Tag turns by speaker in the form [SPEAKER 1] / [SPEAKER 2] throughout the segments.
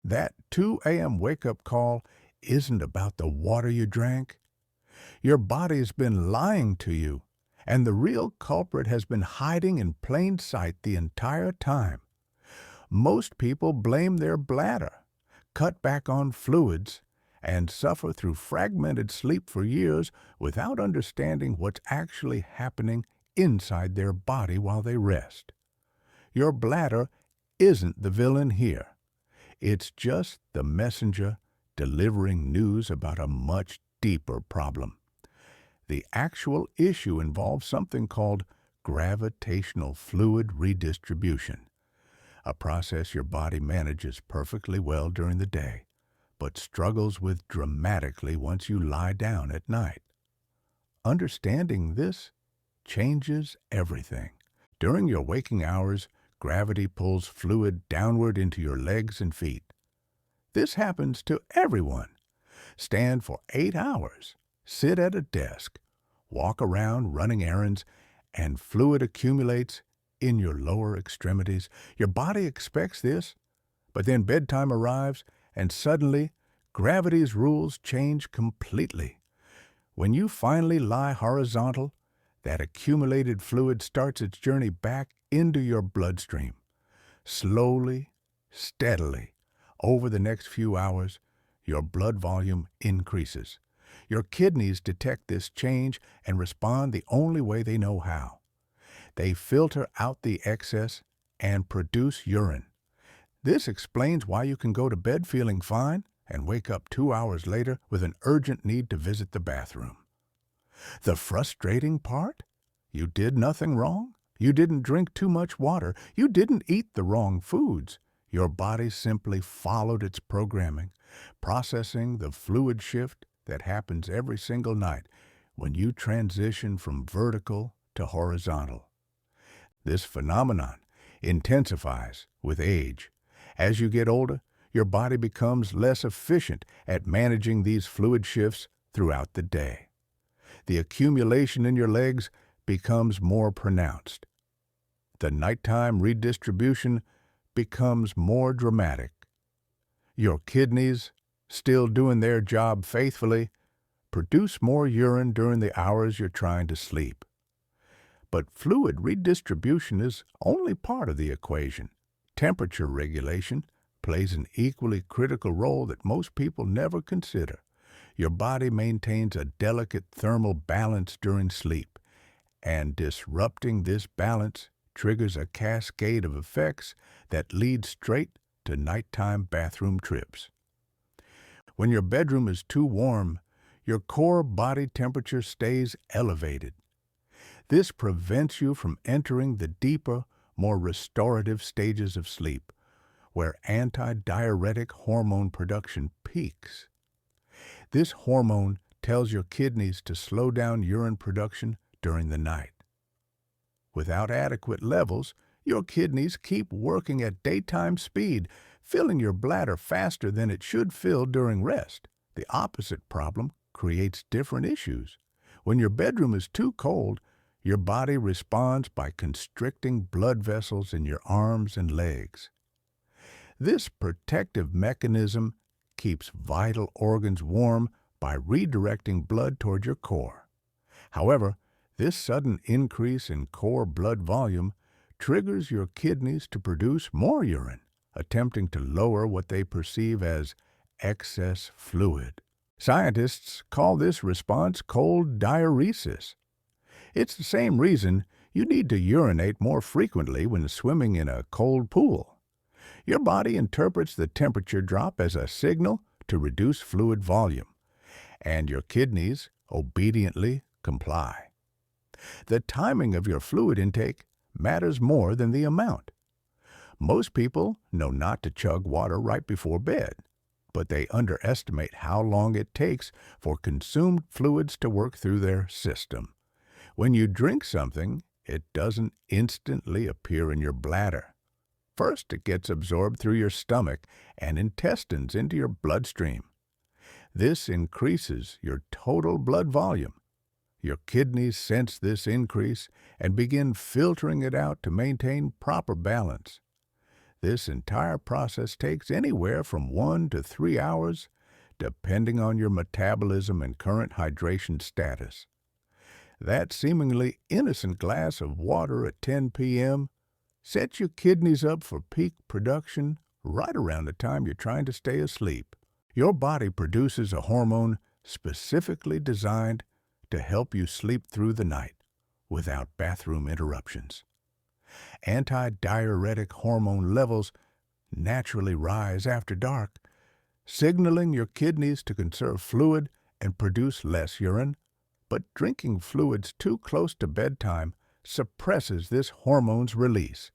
[SPEAKER 1] That 2 a.m. wake-up call isn't about the water you drank. Your body's been lying to you, and the real culprit has been hiding in plain sight the entire time. Most people blame their bladder, cut back on fluids, and suffer through fragmented sleep for years without understanding what's actually happening inside their body while they rest. Your bladder isn't the villain here. It's just the messenger delivering news about a much deeper problem. The actual issue involves something called gravitational fluid redistribution, a process your body manages perfectly well during the day, but struggles with dramatically once you lie down at night. Understanding this changes everything. During your waking hours, gravity pulls fluid downward into your legs and feet. This happens to everyone. Stand for 8 hours, sit at a desk, walk around running errands, and fluid accumulates in your lower extremities. Your body expects this, but then bedtime arrives and suddenly gravity's rules change completely. When you finally lie horizontal, that accumulated fluid starts its journey back into your bloodstream. Slowly, steadily, over the next few hours, your blood volume increases. Your kidneys detect this change and respond the only way they know how. They filter out the excess and produce urine. This explains why you can go to bed feeling fine and wake up 2 hours later with an urgent need to visit the bathroom. The frustrating part? You did nothing wrong. You didn't drink too much water. You didn't eat the wrong foods. Your body simply followed its programming, processing the fluid shift that happens every single night when you transition from vertical to horizontal. This phenomenon intensifies with age. As you get older, your body becomes less efficient at managing these fluid shifts throughout the day. The accumulation in your legs becomes more pronounced. The nighttime redistribution becomes more dramatic. Your kidneys, still doing their job faithfully, produce more urine during the hours you're trying to sleep. But fluid redistribution is only part of the equation. Temperature regulation plays an equally critical role that most people never consider. Your body maintains a delicate thermal balance during sleep, and disrupting this balance triggers a cascade of effects that lead straight to nighttime bathroom trips. When your bedroom is too warm, your core body temperature stays elevated. This prevents you from entering the deeper, more restorative stages of sleep, where antidiuretic hormone production peaks. This hormone tells your kidneys to slow down urine production during the night. Without adequate levels, your kidneys keep working at daytime speed, filling your bladder faster than it should fill during rest. The opposite problem creates different issues. When your bedroom is too cold, your body responds by constricting blood vessels in your arms and legs. This protective mechanism keeps vital organs warm by redirecting blood toward your core. However, this sudden increase in core blood volume triggers your kidneys to produce more urine, attempting to lower what they perceive as excess fluid. Scientists call this response cold diuresis. It's the same reason you need to urinate more frequently when swimming in a cold pool. Your body interprets the temperature drop as a signal to reduce fluid volume, and your kidneys obediently comply. The timing of your fluid intake matters more than the amount. Most people know not to chug water right before bed, but they underestimate how long it takes for consumed fluids to work through their system. When you drink something, it doesn't instantly appear in your bladder. First, it gets absorbed through your stomach and intestines into your bloodstream. This increases your total blood volume. Your kidneys sense this increase and begin filtering it out to maintain proper balance. This entire process takes anywhere from 1 to 3 hours, depending on your metabolism and current hydration status. That seemingly innocent glass of water at 10 p.m. sets your kidneys up for peak production right around the time you're trying to stay asleep. Your body produces a hormone specifically designed to help you sleep through the night without bathroom interruptions. Anti-diuretic hormone levels naturally rise after dark, signaling your kidneys to conserve fluid and produce less urine. But drinking fluids too close to bedtime suppresses this hormone's release,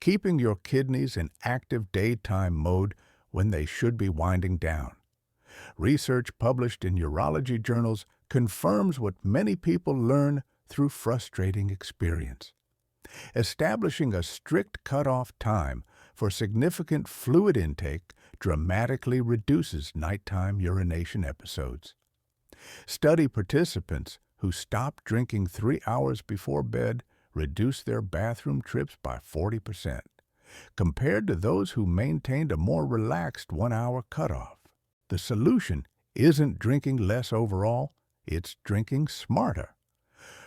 [SPEAKER 1] keeping your kidneys in active daytime mode when they should be winding down. Research published in urology journals confirms what many people learn through frustrating experience. Establishing a strict cutoff time for significant fluid intake dramatically reduces nighttime urination episodes. Study participants who stopped drinking 3 hours before bed reduced their bathroom trips by 40%, compared to those who maintained a more relaxed 1-hour cutoff. The solution isn't drinking less overall, it's drinking smarter.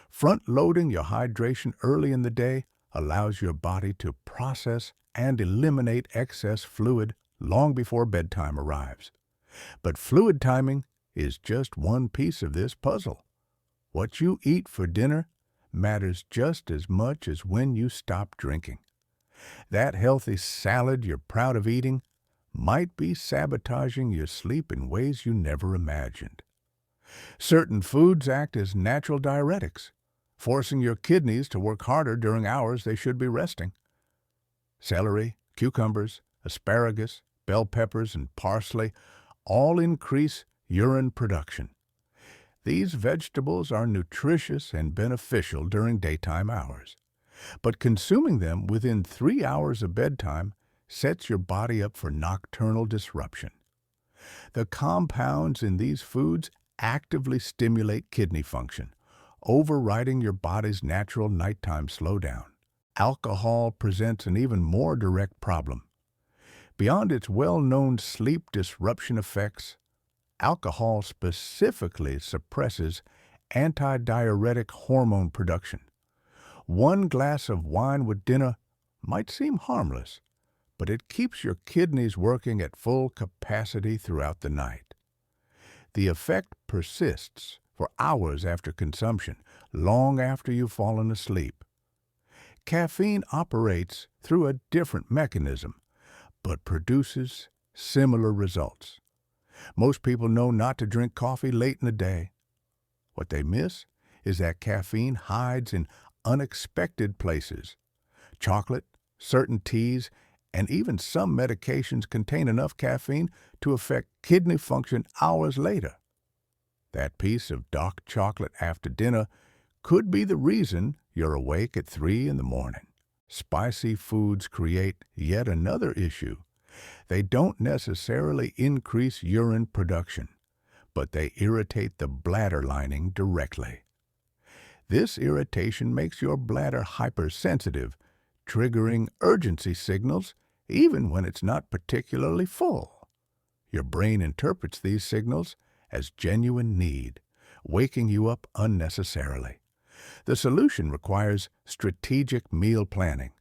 [SPEAKER 1] Front-loading your hydration early in the day allows your body to process and eliminate excess fluid long before bedtime arrives. But fluid timing is just one piece of this puzzle. What you eat for dinner matters just as much as when you stop drinking. That healthy salad you're proud of eating might be sabotaging your sleep in ways you never imagined. Certain foods act as natural diuretics, forcing your kidneys to work harder during hours they should be resting. Celery, cucumbers, asparagus, bell peppers, and parsley all increase urine production. These vegetables are nutritious and beneficial during daytime hours, but consuming them within 3 hours of bedtime sets your body up for nocturnal disruption. The compounds in these foods actively stimulate kidney function, overriding your body's natural nighttime slowdown. Alcohol presents an even more direct problem. Beyond its well-known sleep disruption effects, alcohol specifically suppresses anti-diuretic hormone production. One glass of wine with dinner might seem harmless, but it keeps your kidneys working at full capacity throughout the night. The effect persists for hours after consumption, long after you've fallen asleep. Caffeine operates through a different mechanism, but produces similar results. Most people know not to drink coffee late in the day. What they miss is that caffeine hides in unexpected places. Chocolate, certain teas, and even some medications contain enough caffeine to affect kidney function hours later. That piece of dark chocolate after dinner could be the reason you're awake at 3 in the morning. Spicy foods create yet another issue. They don't necessarily increase urine production, but they irritate the bladder lining directly. This irritation makes your bladder hypersensitive, triggering urgency signals even when it's not particularly full. Your brain interprets these signals as genuine need, waking you up unnecessarily. The solution requires strategic meal planning.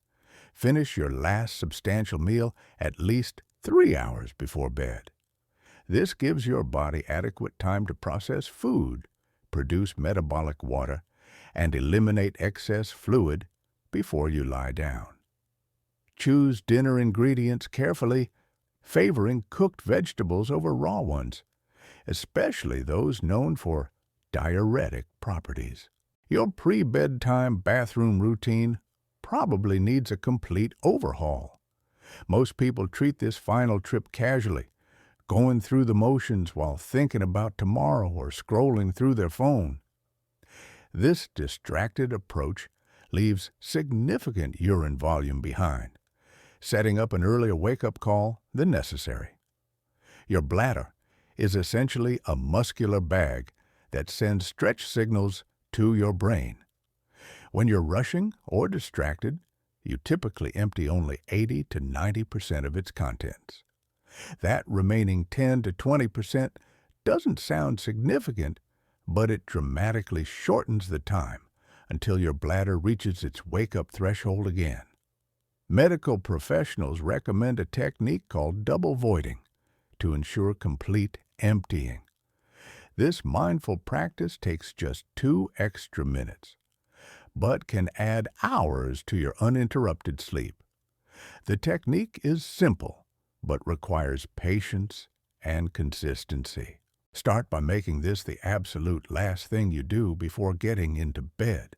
[SPEAKER 1] Finish your last substantial meal at least 3 hours before bed. This gives your body adequate time to process food, produce metabolic water, and eliminate excess fluid before you lie down. Choose dinner ingredients carefully, favoring cooked vegetables over raw ones, especially those known for diuretic properties. Your pre-bedtime bathroom routine probably needs a complete overhaul. Most people treat this final trip casually, going through the motions while thinking about tomorrow or scrolling through their phone. This distracted approach leaves significant urine volume behind, setting up an earlier wake-up call than necessary. Your bladder is essentially a muscular bag that sends stretch signals to your brain. When you're rushing or distracted, you typically empty only 80 to 90% of its contents. That remaining 10 to 20% doesn't sound significant, but it dramatically shortens the time until your bladder reaches its wake-up threshold again. Medical professionals recommend a technique called double voiding to ensure complete emptying. This mindful practice takes just 2 extra minutes, but can add hours to your uninterrupted sleep. The technique is simple, but requires patience and consistency. Start by making this the absolute last thing you do before getting into bed.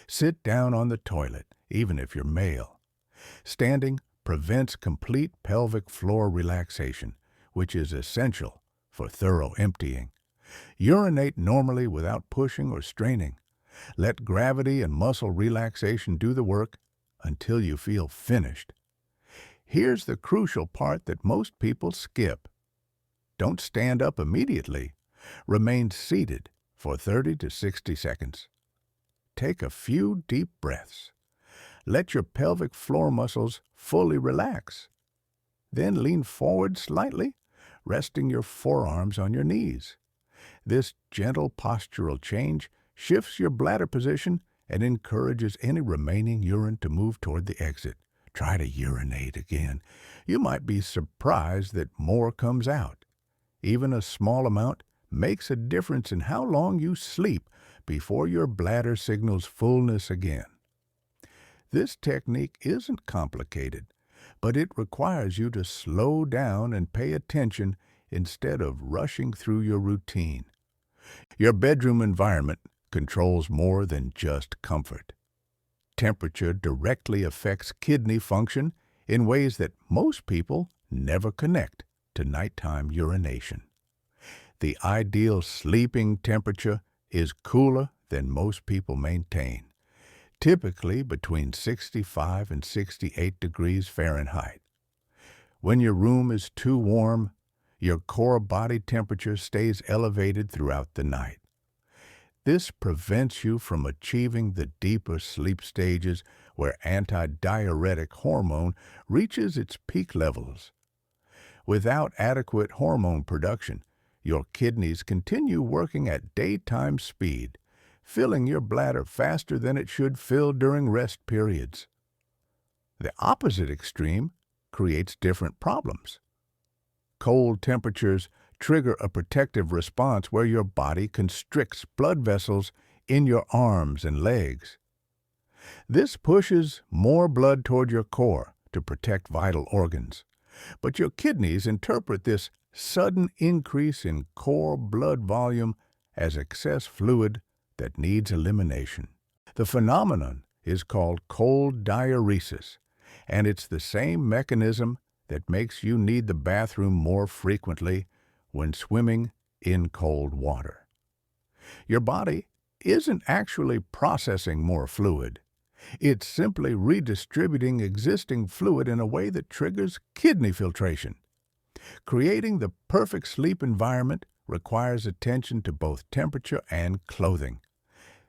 [SPEAKER 1] Sit down on the toilet, even if you're male. Standing prevents complete pelvic floor relaxation, which is essential for thorough emptying. Urinate normally without pushing or straining. Let gravity and muscle relaxation do the work until you feel finished. Here's the crucial part that most people skip. Don't stand up immediately. Remain seated for 30 to 60 seconds. Take a few deep breaths. Let your pelvic floor muscles fully relax. Then lean forward slightly, resting your forearms on your knees. This gentle postural change shifts your bladder position and encourages any remaining urine to move toward the exit. Try to urinate again. You might be surprised that more comes out. Even a small amount makes a difference in how long you sleep before your bladder signals fullness again. This technique isn't complicated, but it requires you to slow down and pay attention instead of rushing through your routine. Your bedroom environment controls more than just comfort. Temperature directly affects kidney function in ways that most people never connect to nighttime urination. The ideal sleeping temperature is cooler than most people maintain, typically between 65 and 68 degrees Fahrenheit. When your room is too warm, your core body temperature stays elevated throughout the night. This prevents you from achieving the deeper sleep stages where antidiuretic hormone reaches its peak levels. Without adequate hormone production, your kidneys continue working at daytime speed, filling your bladder faster than it should fill during rest periods. The opposite extreme creates different problems. Cold temperatures trigger a protective response where your body constricts blood vessels in your arms and legs. This pushes more blood toward your core to protect vital organs. But your kidneys interpret this sudden increase in core blood volume as excess fluid that needs elimination. The phenomenon is called cold diuresis, and it's the same mechanism that makes you need the bathroom more frequently when swimming in cold water. Your body isn't actually processing more fluid. It's simply redistributing existing fluid in a way that triggers kidney filtration. Creating the perfect sleep environment requires attention to both temperature and clothing.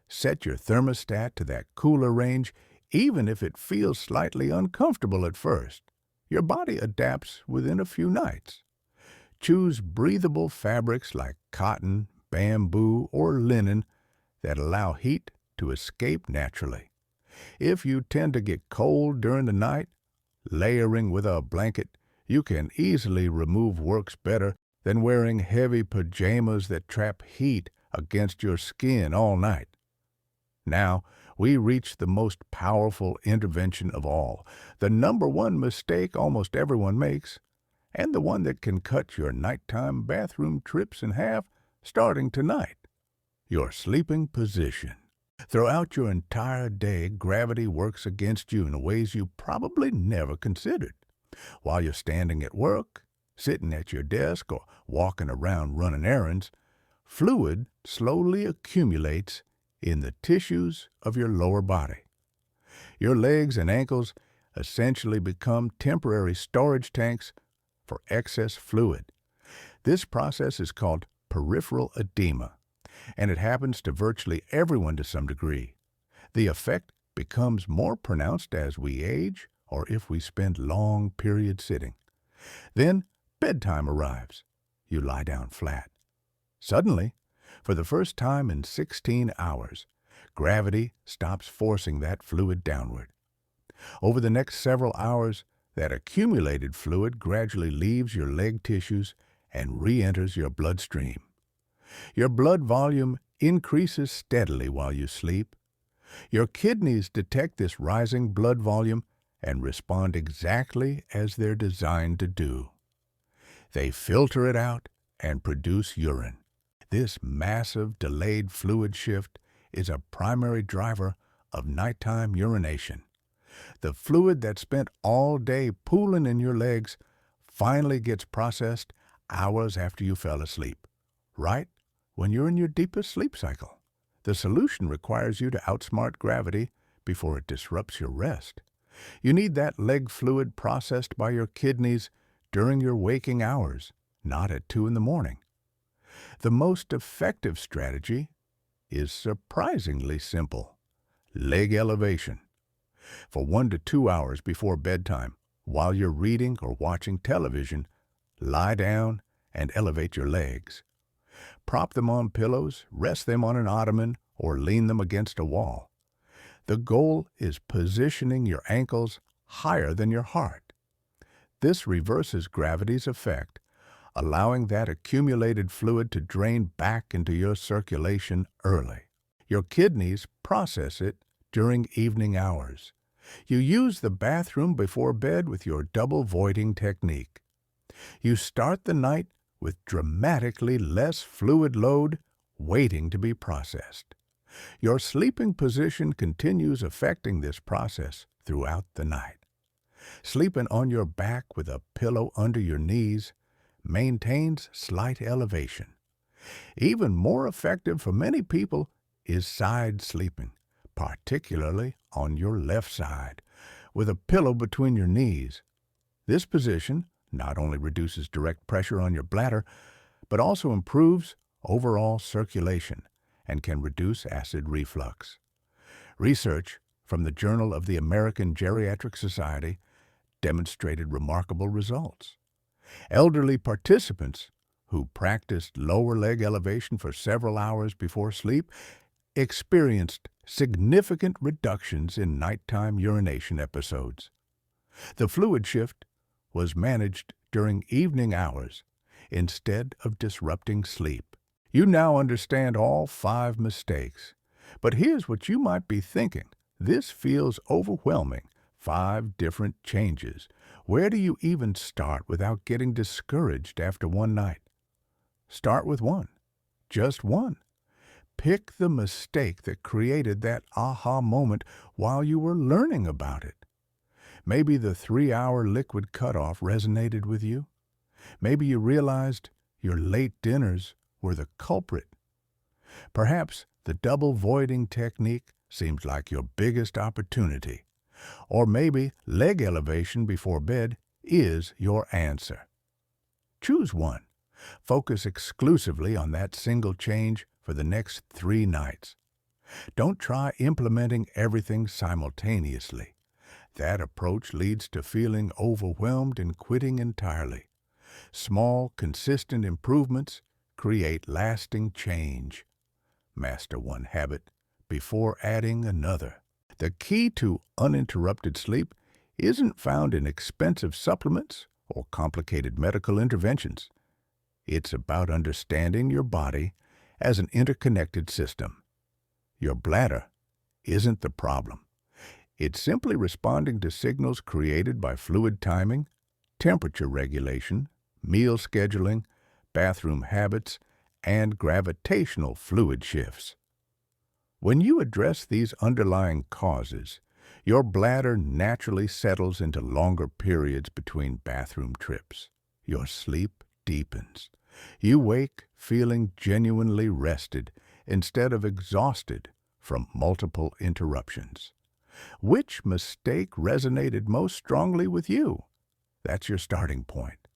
[SPEAKER 1] Set your thermostat to that cooler range, even if it feels slightly uncomfortable at first. Your body adapts within a few nights. Choose breathable fabrics like cotton, bamboo, or linen that allow heat to escape naturally. If you tend to get cold during the night, layering with a blanket you can easily remove works better than wearing heavy pajamas that trap heat against your skin all night. Now, we reach the most powerful intervention of all, the number one mistake almost everyone makes, and the one that can cut your nighttime bathroom trips in half starting tonight: your sleeping position. Throughout your entire day, gravity works against you in ways you probably never considered. While you're standing at work, sitting at your desk, or walking around running errands, fluid slowly accumulates in the tissues of your lower body. Your legs and ankles essentially become temporary storage tanks for excess fluid. This process is called peripheral edema, and it happens to virtually everyone to some degree. The effect becomes more pronounced as we age or if we spend long periods sitting. Then bedtime arrives. You lie down flat. Suddenly, for the first time in 16 hours, gravity stops forcing that fluid downward. Over the next several hours, that accumulated fluid gradually leaves your leg tissues and re-enters your bloodstream. Your blood volume increases steadily while you sleep. Your kidneys detect this rising blood volume and respond exactly as they're designed to do. They filter it out and produce urine. This massive delayed fluid shift is a primary driver of nighttime urination. The fluid that spent all day pooling in your legs finally gets processed hours after you fell asleep, right when you're in your deepest sleep cycle. The solution requires you to outsmart gravity before it disrupts your rest. You need that leg fluid processed by your kidneys during your waking hours, not at 2 in the morning. The most effective strategy is surprisingly simple: leg elevation. For 1 to 2 hours before bedtime, while you're reading or watching television, lie down and elevate your legs. Prop them on pillows, rest them on an ottoman, or lean them against a wall. The goal is positioning your ankles higher than your heart. This reverses gravity's effect, allowing that accumulated fluid to drain back into your circulation early. Your kidneys process it during evening hours. You use the bathroom before bed with your double voiding technique. You start the night with dramatically less fluid load waiting to be processed. Your sleeping position continues affecting this process throughout the night. Sleeping on your back with a pillow under your knees maintains slight elevation. Even more effective for many people is side sleeping, particularly on your left side, with a pillow between your knees. This position not only reduces direct pressure on your bladder, but also improves overall circulation and can reduce acid reflux. Research from the Journal of the American Geriatric Society demonstrated remarkable results. Elderly participants who practiced lower leg elevation for several hours before sleep experienced significant reductions in nighttime urination episodes. The fluid shift was managed during evening hours instead of disrupting sleep. You now understand all 5 mistakes, but here's what you might be thinking. This feels overwhelming. 5 different changes. Where do you even start without getting discouraged after one night? Start with one. Just one. Pick the mistake that created that aha moment while you were learning about it. Maybe the 3-hour liquid cutoff resonated with you. Maybe you realized your late dinners were the culprit. Perhaps the double voiding technique seems like your biggest opportunity. Or maybe leg elevation before bed is your answer. Choose one. Focus exclusively on that single change for the next 3 nights. Don't try implementing everything simultaneously. That approach leads to feeling overwhelmed and quitting entirely. Small, consistent improvements create lasting change. Master one habit before adding another. The key to uninterrupted sleep isn't found in expensive supplements or complicated medical interventions. It's about understanding your body as an interconnected system. Your bladder isn't the problem. It's simply responding to signals created by fluid timing, temperature regulation, meal scheduling, bathroom habits, and gravitational fluid shifts. When you address these underlying causes, your bladder naturally settles into longer periods between bathroom trips. Your sleep deepens. You wake feeling genuinely rested instead of exhausted from multiple interruptions. Which mistake resonated most strongly with you? That's your starting point.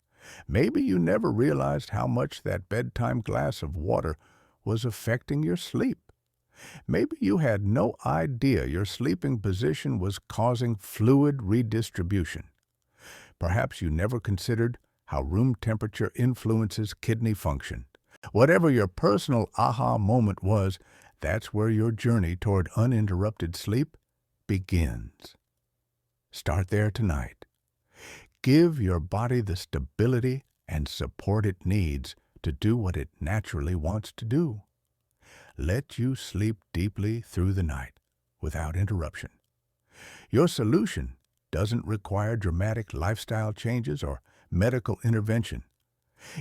[SPEAKER 1] Maybe you never realized how much that bedtime glass of water was affecting your sleep. Maybe you had no idea your sleeping position was causing fluid redistribution. Perhaps you never considered how room temperature influences kidney function. Whatever your personal aha moment was, that's where your journey toward uninterrupted sleep begins. Start there tonight. Give your body the stability and support it needs to do what it naturally wants to do. Let you sleep deeply through the night without interruption. Your solution doesn't require dramatic lifestyle changes or medical intervention.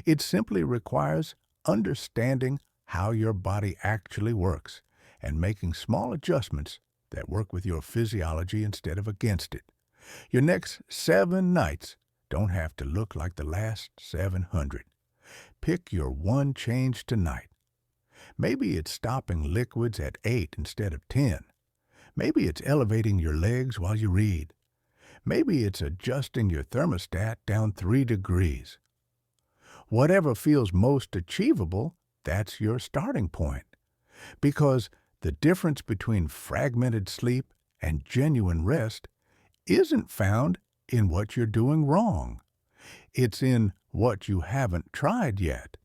[SPEAKER 1] It simply requires understanding how your body actually works and making small adjustments that work with your physiology instead of against it. Your next 7 nights don't have to look like the last 700. Pick your one change tonight. Maybe it's stopping liquids at 8 instead of 10. Maybe it's elevating your legs while you read. Maybe it's adjusting your thermostat down 3 degrees. Whatever feels most achievable, that's your starting point. Because the difference between fragmented sleep and genuine rest isn't found in what you're doing wrong. It's in what you haven't tried yet.